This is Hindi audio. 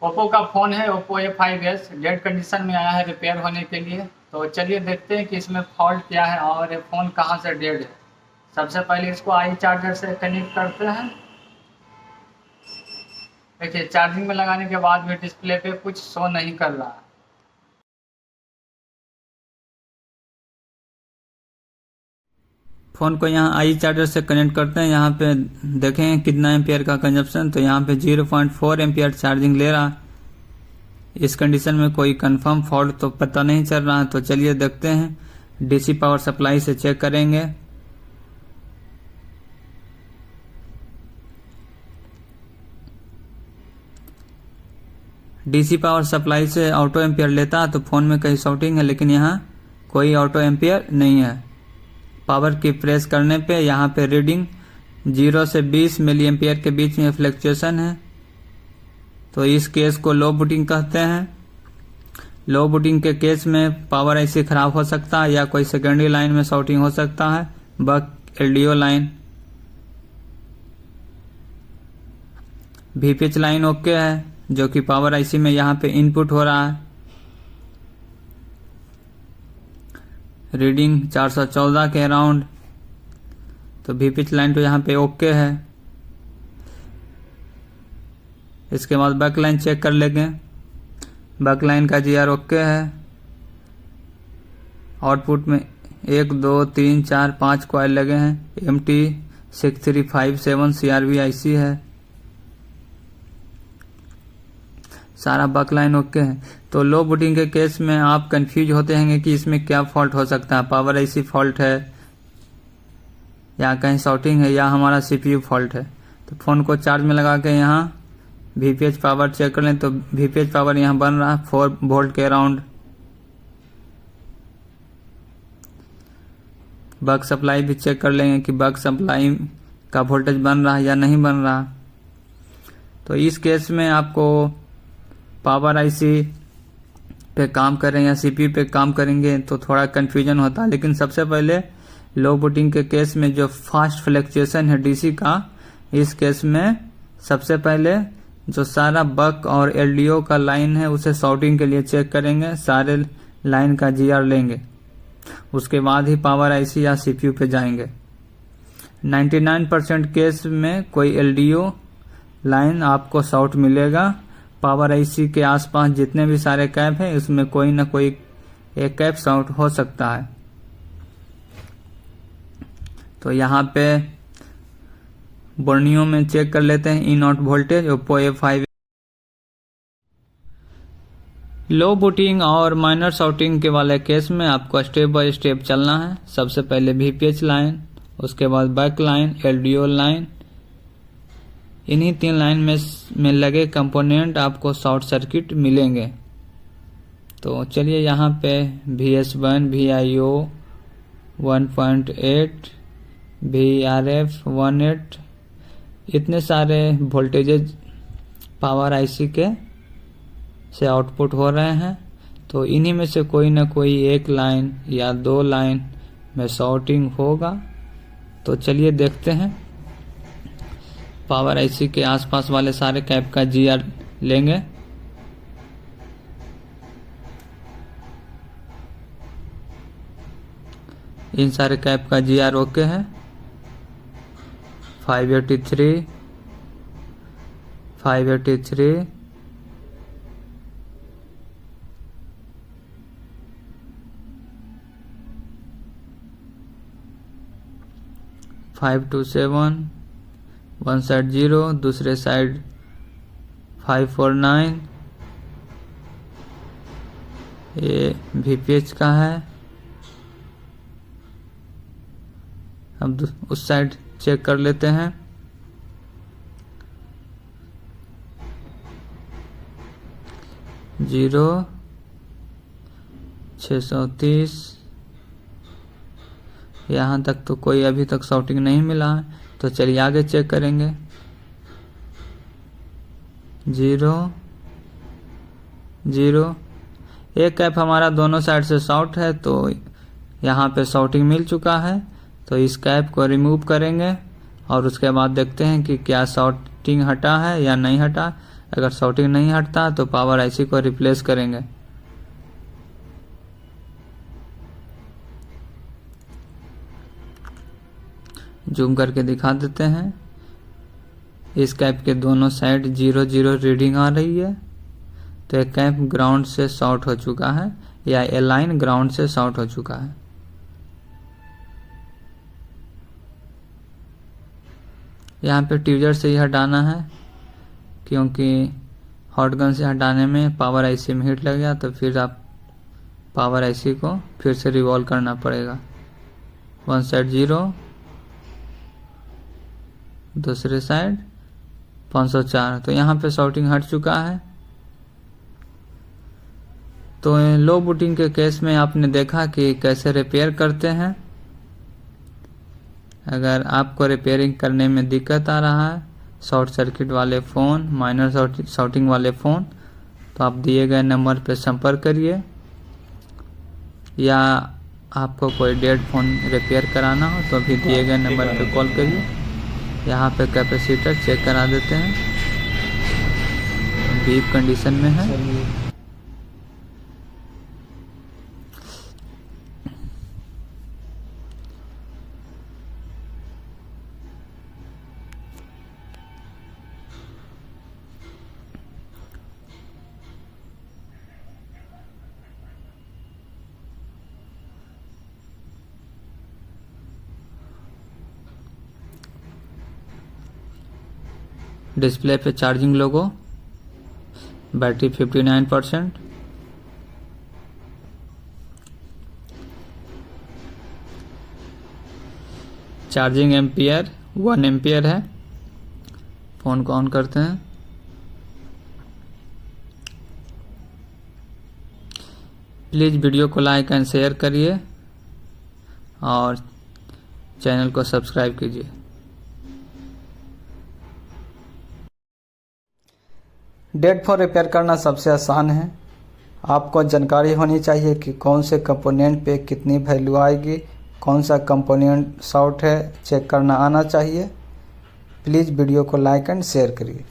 ओप्पो का फ़ोन है, ओप्पो A5s डेड कंडीशन में आया है रिपेयर होने के लिए। तो चलिए देखते हैं कि इसमें फॉल्ट क्या है और ये फ़ोन कहाँ से डेड है। सबसे पहले इसको आई चार्जर से कनेक्ट करते हैं। देखिए चार्जिंग में लगाने के बाद भी डिस्प्ले पे कुछ शो नहीं कर रहा है। फ़ोन को यहाँ आई चार्जर से कनेक्ट करते हैं। यहाँ पे देखें कितना एम्पियर का कंजप्शन, तो यहाँ पे 0.4 एम्पियर चार्जिंग ले रहा है। इस कंडीशन में कोई कंफर्म फॉल्ट तो पता नहीं चल रहा है। तो चलिए देखते हैं, डीसी पावर सप्लाई से चेक करेंगे। डीसी पावर सप्लाई से ऑटो एम्पियर लेता है तो फ़ोन में कहीं शॉर्टिंग है, लेकिन यहाँ कोई ऑटो एम्पियर नहीं है। पावर की प्रेस करने पे यहाँ पे रीडिंग 0 से 20 मिली एम्पियर के बीच में फ्लक्चुएशन है। तो इस केस को लो बूटिंग कहते हैं। लो बूटिंग के केस में पावर आईसी खराब हो सकता है या कोई सेकेंडरी लाइन में शॉर्टिंग हो सकता है। Buck LDO line, VPH line okay है, जो कि पावर आईसी में यहाँ पे इनपुट हो रहा है। रीडिंग 414 के अराउंड, तो वीपीएच लाइन तो यहाँ पे ओके है। इसके बाद बैक लाइन चेक कर लेंगे। बैक लाइन का जीआर ओके है। आउटपुट में 1 2 3 4 5 कॉइल लगे हैं। MT6357 CRV आईसी है। सारा बक लाइन ओके है। तो लो बूटिंग के केस में आप कंफ्यूज होते हैं कि इसमें क्या फॉल्ट हो सकता है, पावर आईसी फॉल्ट है या कहीं शॉर्टिंग है या हमारा सीपीयू फॉल्ट है। तो फ़ोन को चार्ज में लगा के यहाँ वीपीएच पावर चेक कर लें, तो वीपीएच पावर यहाँ बन रहा है 4 वोल्ट के अराउंड। बक सप्लाई भी चेक कर लेंगे कि बक सप्लाई का वोल्टेज बन रहा है या नहीं बन रहा। तो इस केस में आपको पावर आईसी पे काम करें या सीपीयू पे काम करेंगे तो थोड़ा कन्फ्यूजन होता है। लेकिन सबसे पहले लो बूटिंग के केस में जो फास्ट फ्लक्चुएशन है डीसी का, इस केस में सबसे पहले जो सारा बक और एलडीओ का लाइन है उसे शॉर्टिंग के लिए चेक करेंगे। सारे लाइन का जीआर लेंगे, उसके बाद ही पावर आईसी या सीपीयू पे जाएंगे। 99% केस में कोई एलडीओ लाइन आपको शॉर्ट मिलेगा। पावर आईसी के आसपास जितने भी सारे कैप हैं उसमें कोई ना कोई एक कैप शॉर्ट हो सकता है। तो यहाँ पे बोर्नियो में चेक कर लेते हैं in out voltage Oppo A5। Low booting और माइनर शॉर्टिंग के वाले केस में आपको स्टेप बाय स्टेप चलना है। सबसे पहले वीपीएच लाइन, उसके बाद बैक लाइन, एलडीओ लाइन, इन्हीं 3 लाइन में लगे कंपोनेंट आपको शॉर्ट सर्किट मिलेंगे। तो चलिए यहाँ पे VS1, VIO 1.8, VRF 1.8, इतने सारे वोल्टेजेज पावर आईसी के से आउटपुट हो रहे हैं। तो इन्हीं में से कोई ना कोई एक लाइन या 2 लाइन में शॉर्टिंग होगा। तो चलिए देखते हैं। पावर आईसी के आसपास वाले सारे कैप का जीआर लेंगे। इन सारे कैप का जीआर ओके है। 583, 583, 527, वन साइड 0, दूसरे साइड 549। ये वीपीएच का है। अब उस साइड चेक कर लेते हैं। जीरो 630, यहाँ तक तो कोई अभी तक शॉर्टिंग नहीं मिला है। तो चलिए आगे चेक करेंगे। 0 0, एक कैप हमारा दोनों साइड से शॉर्ट है, तो यहाँ पे शॉर्टिंग मिल चुका है। तो इस कैप को रिमूव करेंगे और उसके बाद देखते हैं कि क्या शॉर्टिंग हटा है या नहीं हटा। अगर शॉर्टिंग नहीं हटता तो पावर आईसी को रिप्लेस करेंगे। जूम करके दिखा देते हैं। इस कैप के दोनों साइड 0 रीडिंग आ रही है, तो एक कैप ग्राउंड से शॉर्ट हो चुका है या ए लाइन ग्राउंड से शॉर्ट हो चुका है। यहाँ पे ट्यूजर से ही हटाना है, क्योंकि हॉट गन से हटाने में पावर आईसी में हीट लग गया, तो फिर आप पावर आईसी को फिर से रिवॉल्व करना पड़ेगा। वन साइड 0, दूसरे साइड 504। तो यहाँ पे शॉर्टिंग हट चुका है। तो लो बूटिंग के केस में आपने देखा कि कैसे रिपेयर करते हैं। अगर आपको रिपेयरिंग करने में दिक्कत आ रहा है, शॉर्ट सर्किट वाले फ़ोन, माइनर शॉर्टिंग वाले फ़ोन, तो आप दिए गए नंबर पर संपर्क करिए, या आपको कोई डेड फ़ोन रिपेयर कराना हो तो भी दिए गए नंबर पर कॉल करिए। यहाँ पे कैपेसिटर चेक करा देते हैं, बीप कंडीशन में है। डिस्प्ले पे चार्जिंग लोगो, बैटरी 59%, चार्जिंग एम्पियर 1 एम्पियर है। फ़ोन को ऑन करते हैं। प्लीज़ वीडियो को लाइक एंड शेयर करिए और चैनल को सब्सक्राइब कीजिए। डेड फ़ोन रिपेयर करना सबसे आसान है। आपको जानकारी होनी चाहिए कि कौन से कंपोनेंट पे कितनी वैल्यू आएगी, कौन सा कंपोनेंट शॉर्ट है, चेक करना आना चाहिए। प्लीज़ वीडियो को लाइक एंड शेयर करिए।